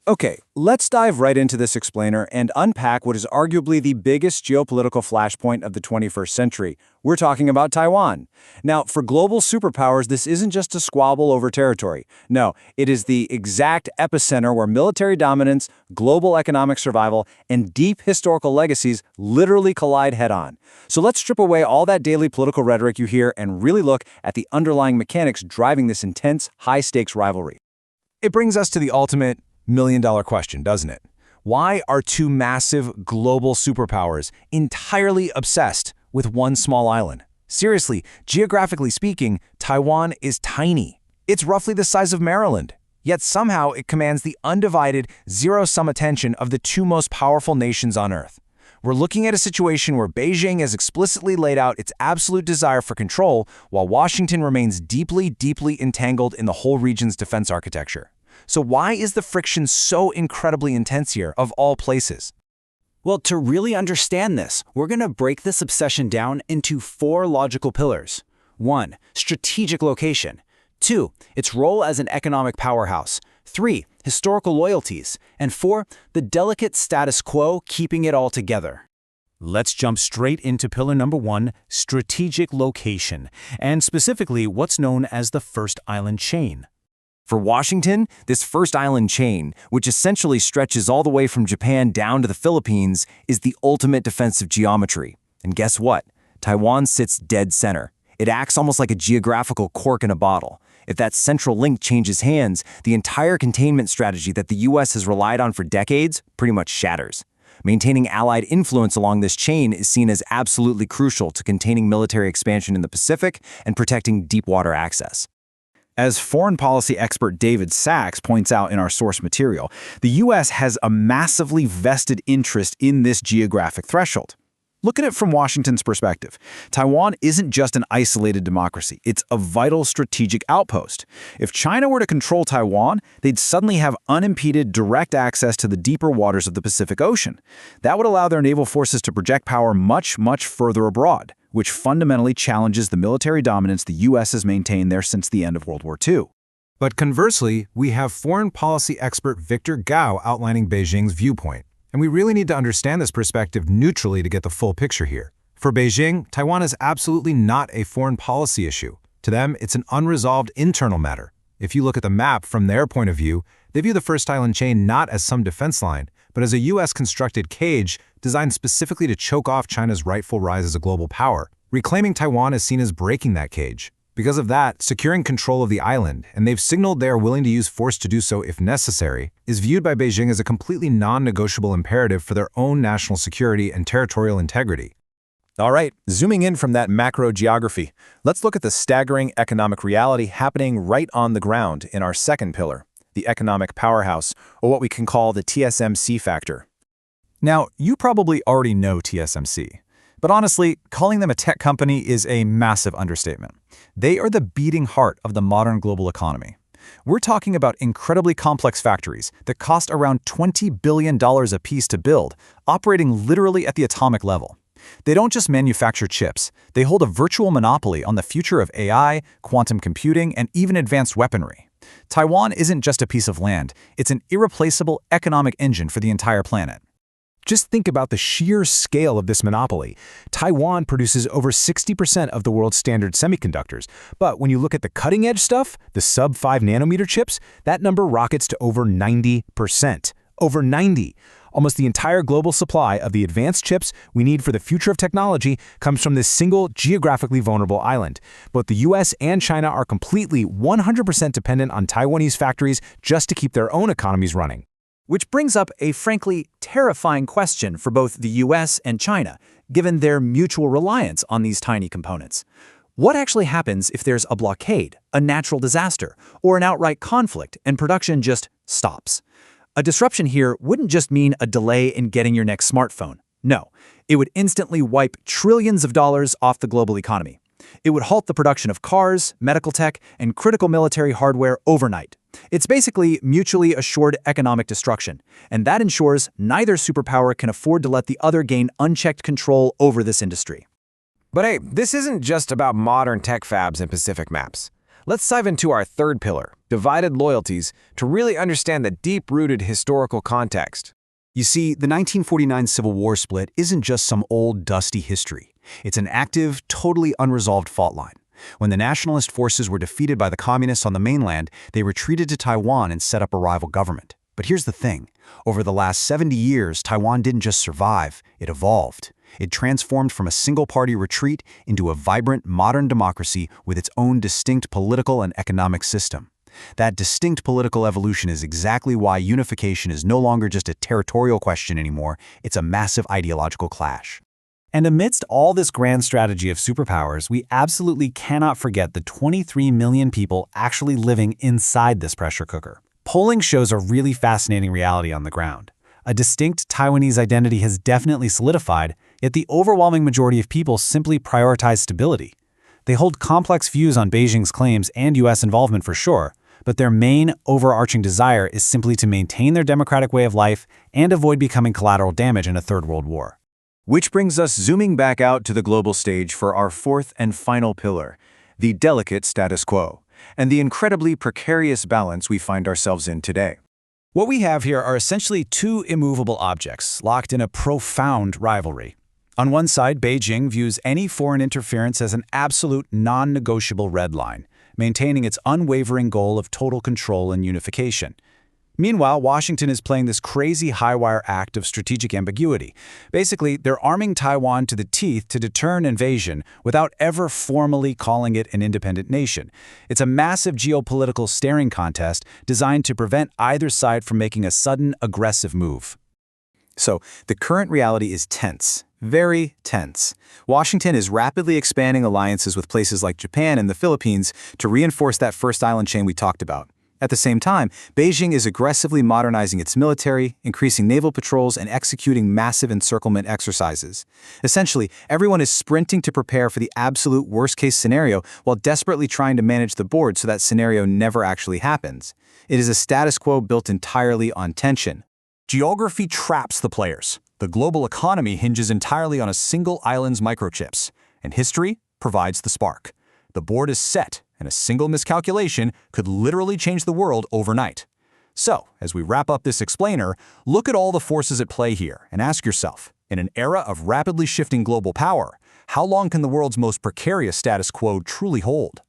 Okay, let's dive right into this explainer and unpack what is arguably the biggest geopolitical flashpoint of the 21st century. We're talking about Taiwan. Now, for global superpowers, this isn't just a squabble over territory. No, it is the exact epicenter where military dominance, global economic survival, and deep historical legacies literally collide head-on. So let's strip away all that daily political rhetoric you hear and really look at the underlying mechanics driving this intense, high-stakes rivalry. It brings us to the ultimate million-dollar question, doesn't it? Why are two massive global superpowers entirely obsessed with one small island? Seriously, geographically speaking, Taiwan is tiny. It's roughly the size of Maryland. Yet somehow it commands the undivided, zero-sum attention of the two most powerful nations on Earth. We're looking at a situation where Beijing has explicitly laid out its absolute desire for control, while Washington remains deeply, deeply entangled in the whole region's defense architecture. So why is the friction so incredibly intense here, of all places? Well, to really understand this, we're going to break this obsession down into four logical pillars. 1. Strategic location. 2. Its role as an economic powerhouse. 3. Historical loyalties. And 4. The delicate status quo keeping it all together. Let's jump straight into pillar number 1, strategic location, and specifically what's known as the First Island Chain. For Washington, this First Island Chain, which essentially stretches all the way from Japan down to the Philippines, is the ultimate defensive geometry. And guess what? Taiwan sits dead center. It acts almost like a geographical cork in a bottle. If that central link changes hands, the entire containment strategy that the U.S. has relied on for decades pretty much shatters. Maintaining Allied influence along this chain is seen as absolutely crucial to containing military expansion in the Pacific and protecting deep water access. As foreign policy expert David Sachs points out in our source material, the U.S. has a massively vested interest in this geographic threshold. Look at it from Washington's perspective. Taiwan isn't just an isolated democracy, it's a vital strategic outpost. If China were to control Taiwan, they'd suddenly have unimpeded direct access to the deeper waters of the Pacific Ocean. That would allow their naval forces to project power much, much further abroad, which fundamentally challenges the military dominance the U.S. has maintained there since the end of World War II. But conversely, we have foreign policy expert Victor Gao outlining Beijing's viewpoint. And we really need to understand this perspective neutrally to get the full picture here. For Beijing, Taiwan is absolutely not a foreign policy issue. To them, it's an unresolved internal matter. If you look at the map from their point of view, they view the First Island Chain not as some defense line, but as a U.S.-constructed cage designed specifically to choke off China's rightful rise as a global power. Reclaiming Taiwan is seen as breaking that cage. Because of that, securing control of the island, and they've signaled they are willing to use force to do so if necessary, is viewed by Beijing as a completely non-negotiable imperative for their own national security and territorial integrity. All right, zooming in from that macro geography, let's look at the staggering economic reality happening right on the ground in our second pillar, the economic powerhouse, or what we can call the TSMC factor. Now, you probably already know TSMC. But honestly, calling them a tech company is a massive understatement. They are the beating heart of the modern global economy. We're talking about incredibly complex factories that cost around $20 billion a piece to build, operating literally at the atomic level. They don't just manufacture chips, they hold a virtual monopoly on the future of AI, quantum computing, and even advanced weaponry. Taiwan isn't just a piece of land, it's an irreplaceable economic engine for the entire planet. Just think about the sheer scale of this monopoly. Taiwan produces over 60% of the world's standard semiconductors. But when you look at the cutting-edge stuff, the sub-5 nanometer chips, that number rockets to over 90%. Over 90. Almost the entire global supply of the advanced chips we need for the future of technology comes from this single geographically vulnerable island. Both the US and China are completely 100% dependent on Taiwanese factories just to keep their own economies running. Which brings up a frankly terrifying question for both the US and China, given their mutual reliance on these tiny components. What actually happens if there's a blockade, a natural disaster, or an outright conflict and production just stops? A disruption here wouldn't just mean a delay in getting your next smartphone. No, it would instantly wipe trillions of dollars off the global economy. It would halt the production of cars, medical tech, and critical military hardware overnight. It's basically mutually assured economic destruction, and that ensures neither superpower can afford to let the other gain unchecked control over this industry. But hey, this isn't just about modern tech fabs and Pacific maps. Let's dive into our third pillar, divided loyalties, to really understand the deep-rooted historical context. You see, the 1949 Civil War split isn't just some old, dusty history. It's an active, totally unresolved fault line. When the nationalist forces were defeated by the communists on the mainland, they retreated to Taiwan and set up a rival government. But here's the thing. Over the last 70 years, Taiwan didn't just survive, it evolved. It transformed from a single-party retreat into a vibrant, modern democracy with its own distinct political and economic system. That distinct political evolution is exactly why unification is no longer just a territorial question anymore, it's a massive ideological clash. And amidst all this grand strategy of superpowers, we absolutely cannot forget the 23 million people actually living inside this pressure cooker. Polling shows a really fascinating reality on the ground. A distinct Taiwanese identity has definitely solidified, yet the overwhelming majority of people simply prioritize stability. They hold complex views on Beijing's claims and U.S. involvement for sure, but their main, overarching desire is simply to maintain their democratic way of life and avoid becoming collateral damage in a third world war. Which brings us zooming back out to the global stage for our fourth and final pillar, the delicate status quo, and the incredibly precarious balance we find ourselves in today. What we have here are essentially two immovable objects locked in a profound rivalry. On one side, Beijing views any foreign interference as an absolute non-negotiable red line, maintaining its unwavering goal of total control and unification. Meanwhile, Washington is playing this crazy high-wire act of strategic ambiguity. Basically, they're arming Taiwan to the teeth to deter an invasion without ever formally calling it an independent nation. It's a massive geopolitical staring contest designed to prevent either side from making a sudden, aggressive move. So, the current reality is tense. Very tense. Washington is rapidly expanding alliances with places like Japan and the Philippines to reinforce that first island chain we talked about. At the same time, Beijing is aggressively modernizing its military, increasing naval patrols, and executing massive encirclement exercises. Essentially, everyone is sprinting to prepare for the absolute worst-case scenario while desperately trying to manage the board so that scenario never actually happens. It is a status quo built entirely on tension. Geography traps the players. The global economy hinges entirely on a single island's microchips, and history provides the spark. The board is set, and a single miscalculation could literally change the world overnight. So, as we wrap up this explainer, look at all the forces at play here and ask yourself, in an era of rapidly shifting global power, how long can the world's most precarious status quo truly hold?